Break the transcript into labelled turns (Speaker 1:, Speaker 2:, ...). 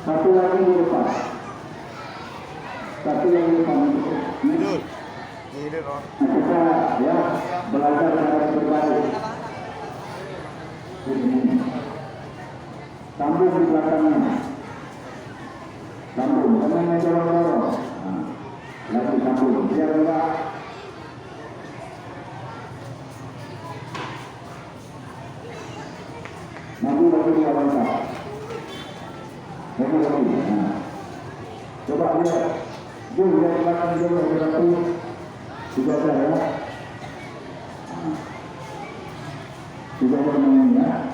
Speaker 1: Satu lagi di depan. Satu yang di depan. Kita ya belajar cara berbalik. Sambung di belakangnya. Sambung, jangan dorong-dorong. Lagi sambung, biar enggak. Nanti lagi dia lengkap. Lagi. Coba lihat. Jom lihat belakang dulu satu. Sudah ada ya. Sudah ada namanya.